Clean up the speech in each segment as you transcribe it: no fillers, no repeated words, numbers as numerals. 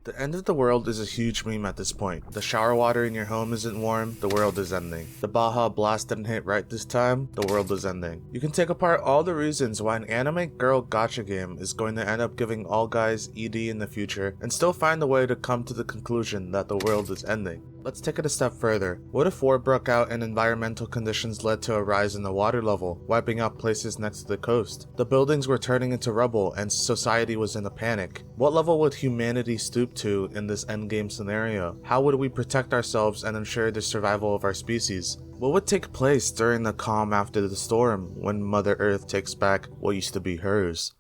The end of the world is a huge meme at this point. The shower water in your home isn't warm, the world is ending. The Baja Blast didn't hit right this time, the world is ending. You can take apart all the reasons why an anime girl gacha game is going to end up giving all guys ED in the future and still find a way to come to the conclusion that the world is ending. Let's take it a step further. What if war broke out and environmental conditions led to a rise in the water level, wiping out places next to the coast? The buildings were turning into rubble and society was in a panic. What level would humanity stoop to in this endgame scenario? How would we protect ourselves and ensure the survival of our species? What would take place during the calm after the storm, when Mother Earth takes back what used to be hers?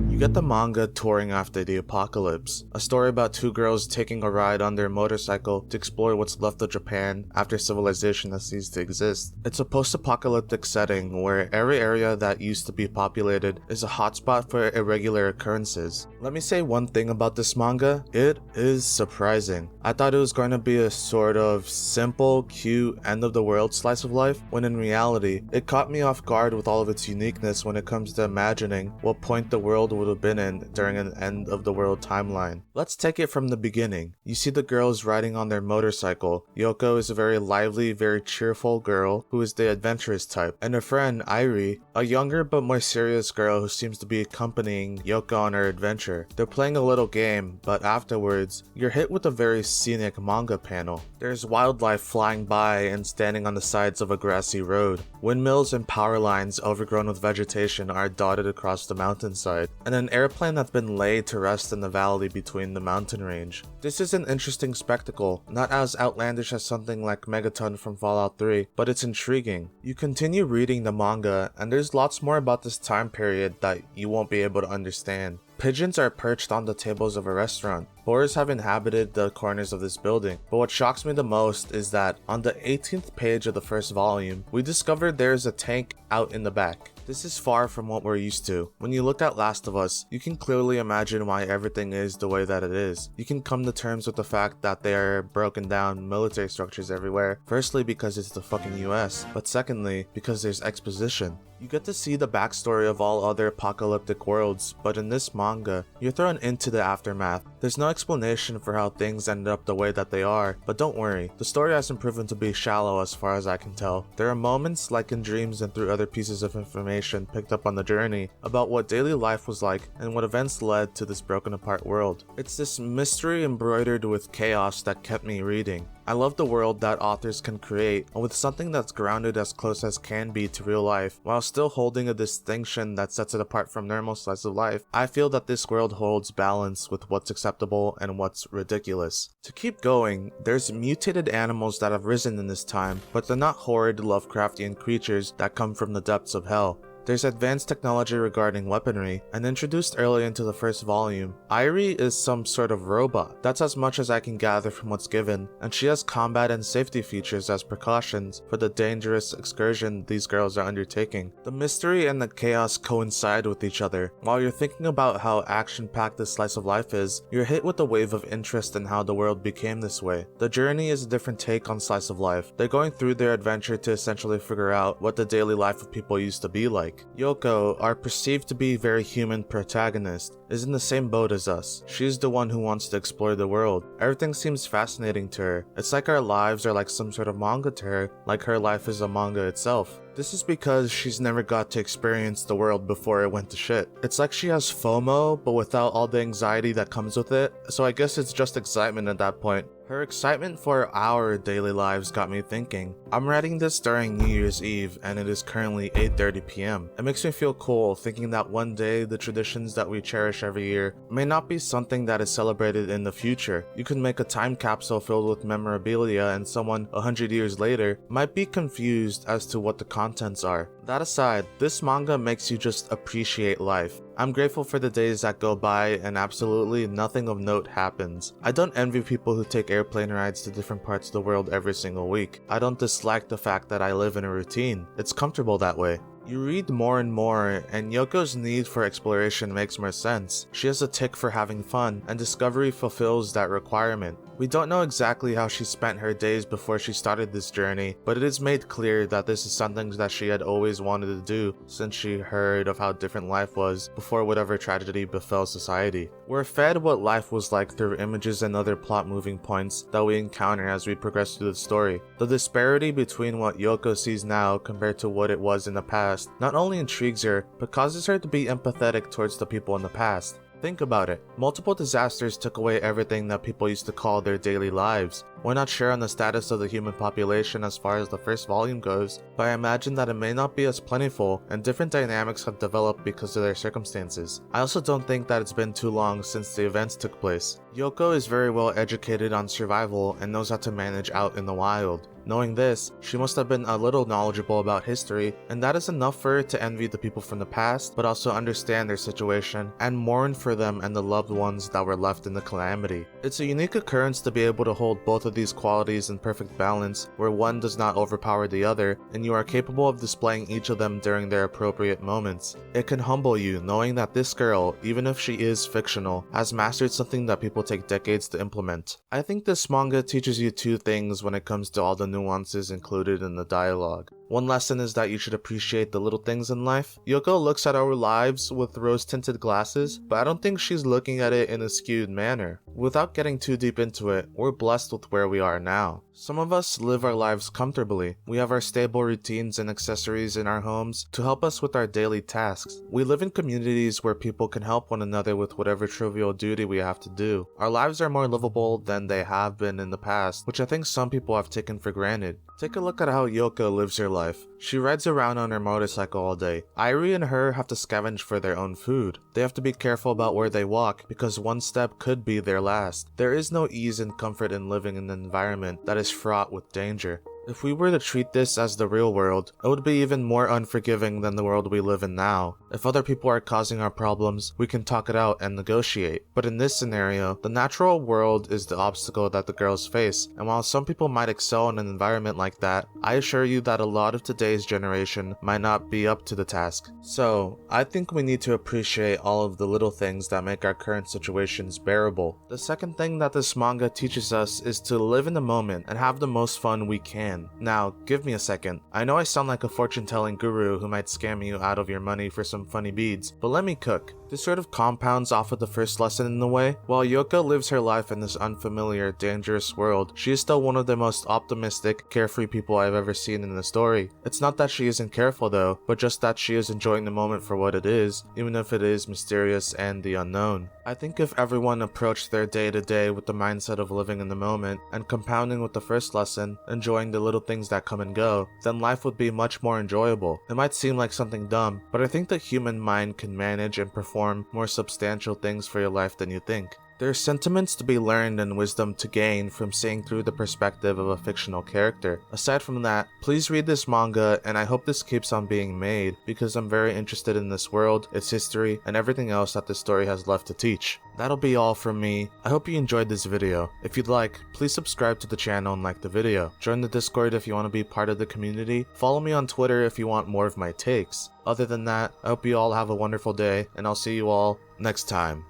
You get the manga Touring After the Apocalypse, a story about two girls taking a ride on their motorcycle to explore what's left of Japan after civilization has ceased to exist. It's a post-apocalyptic setting where every area that used to be populated is a hotspot for irregular occurrences. Let me say one thing about this manga, it is surprising. I thought it was going to be a sort of simple, cute, end-of-the-world slice of life, when in reality, it caught me off guard with all of its uniqueness when it comes to imagining what point the world would have been in during an end-of-the-world timeline. Let's take it from the beginning. You see the girls riding on their motorcycle. Yoko is a very lively, very cheerful girl who is the adventurous type, and her friend, Airi, a younger but more serious girl who seems to be accompanying Yoko on her adventure. They're playing a little game, but afterwards, you're hit with a very scenic manga panel. There's wildlife flying by and standing on the sides of a grassy road. Windmills and power lines overgrown with vegetation are dotted across the mountainside, and an airplane that's been laid to rest in the valley between the mountain range. This is an interesting spectacle, not as outlandish as something like Megaton from Fallout 3, but it's intriguing. You continue reading the manga, and there's lots more about this time period that you won't be able to understand. Pigeons are perched on the tables of a restaurant. Boars have inhabited the corners of this building, but what shocks me the most is that on the 18th page of the first volume, we discovered there's a tank out in the back. This is far from what we're used to. When you look at Last of Us, you can clearly imagine why everything is the way that it is. You can come to terms with the fact that there are broken down military structures everywhere. Firstly, because it's the fucking US, but secondly, because there's exposition. You get to see the backstory of all other apocalyptic worlds, but in this manga, you're thrown into the aftermath. There's no explanation for how things ended up the way that they are, but don't worry, the story hasn't proven to be shallow as far as I can tell. There are moments, like in dreams and through other pieces of information picked up on the journey, about what daily life was like and what events led to this broken apart world. It's this mystery embroidered with chaos that kept me reading. I love the world that authors can create, and with something that's grounded as close as can be to real life, while still holding a distinction that sets it apart from normal slice of life, I feel that this world holds balance with what's acceptable and what's ridiculous. To keep going, there's mutated animals that have risen in this time, but they're not horrid Lovecraftian creatures that come from the depths of hell. There's advanced technology regarding weaponry, and introduced early into the first volume, Airi is some sort of robot. That's as much as I can gather from what's given, and she has combat and safety features as precautions for the dangerous excursion these girls are undertaking. The mystery and the chaos coincide with each other. While you're thinking about how action-packed this slice of life is, you're hit with a wave of interest in how the world became this way. The journey is a different take on slice of life. They're going through their adventure to essentially figure out what the daily life of people used to be like. Yoko, our perceived to be very human protagonist, is in the same boat as us. She's the one who wants to explore the world. Everything seems fascinating to her. It's like our lives are like some sort of manga to her, like her life is a manga itself. This is because she's never got to experience the world before it went to shit. It's like she has FOMO, but without all the anxiety that comes with it, so I guess it's just excitement at that point. Her excitement for our daily lives got me thinking. I'm writing this during New Year's Eve, and it is currently 8:30 p.m. It makes me feel cool thinking that one day the traditions that we cherish every year may not be something that is celebrated in the future. You could make a time capsule filled with memorabilia, and someone 100 years later might be confused as to what the contents are. That aside, this manga makes you just appreciate life. I'm grateful for the days that go by and absolutely nothing of note happens. I don't envy people who take airplane rides to different parts of the world every single week. I don't dislike the fact that I live in a routine. It's comfortable that way. You read more and more, and Yoko's need for exploration makes more sense. She has a tick for having fun, and discovery fulfills that requirement. We don't know exactly how she spent her days before she started this journey, but it is made clear that this is something that she had always wanted to do since she heard of how different life was before whatever tragedy befell society. We're fed what life was like through images and other plot moving points that we encounter as we progress through the story. The disparity between what Yoko sees now compared to what it was in the past not only intrigues her, but causes her to be empathetic towards the people in the past. Think about it. Multiple disasters took away everything that people used to call their daily lives. We're not sure on the status of the human population as far as the first volume goes, but I imagine that it may not be as plentiful, and different dynamics have developed because of their circumstances. I also don't think that it's been too long since the events took place. Yoko is very well educated on survival and knows how to manage out in the wild. Knowing this, she must have been a little knowledgeable about history, and that is enough for her to envy the people from the past, but also understand their situation and mourn for them and the loved ones that were left in the calamity. It's a unique occurrence to be able to hold both of these qualities in perfect balance, where one does not overpower the other, and you are capable of displaying each of them during their appropriate moments. It can humble you knowing that this girl, even if she is fictional, has mastered something that people take decades to implement. I think this manga teaches you two things when it comes to all the nuances included in the dialogue. One lesson is that you should appreciate the little things in life. Yoko looks at our lives with rose-tinted glasses, but I don't think she's looking at it in a skewed manner. Without getting too deep into it, we're blessed with where we are now. Some of us live our lives comfortably. We have our stable routines and accessories in our homes to help us with our daily tasks. We live in communities where people can help one another with whatever trivial duty we have to do. Our lives are more livable than they have been in the past, which I think some people have taken for granted. Take a look at how Yoko lives her life. She rides around on her motorcycle all day. Irie and her have to scavenge for their own food. They have to be careful about where they walk because one step could be their last. There is no ease and comfort in living in an environment that is fraught with danger. If we were to treat this as the real world, it would be even more unforgiving than the world we live in now. If other people are causing our problems, we can talk it out and negotiate. But in this scenario, the natural world is the obstacle that the girls face, and while some people might excel in an environment like that, I assure you that a lot of today's generation might not be up to the task. So, I think we need to appreciate all of the little things that make our current situations bearable. The second thing that this manga teaches us is to live in the moment and have the most fun we can. Now, give me a second. I know I sound like a fortune-telling guru who might scam you out of your money for some funny beads, but let me cook. This sort of compounds off of the first lesson in a way. While Yoko lives her life in this unfamiliar, dangerous world, she is still one of the most optimistic, carefree people I've ever seen in the story. It's not that she isn't careful though, but just that she is enjoying the moment for what it is, even if it is mysterious and the unknown. I think if everyone approached their day-to-day with the mindset of living in the moment, and compounding with the first lesson, enjoying the little things that come and go, then life would be much more enjoyable. It might seem like something dumb, but I think the human mind can manage and perform more substantial things for your life than you think. There's sentiments to be learned and wisdom to gain from seeing through the perspective of a fictional character. Aside from that, please read this manga, and I hope this keeps on being made, because I'm very interested in this world, its history, and everything else that this story has left to teach. That'll be all from me. I hope you enjoyed this video. If you'd like, please subscribe to the channel and like the video. Join the Discord if you want to be part of the community. Follow me on Twitter if you want more of my takes. Other than that, I hope you all have a wonderful day, and I'll see you all next time.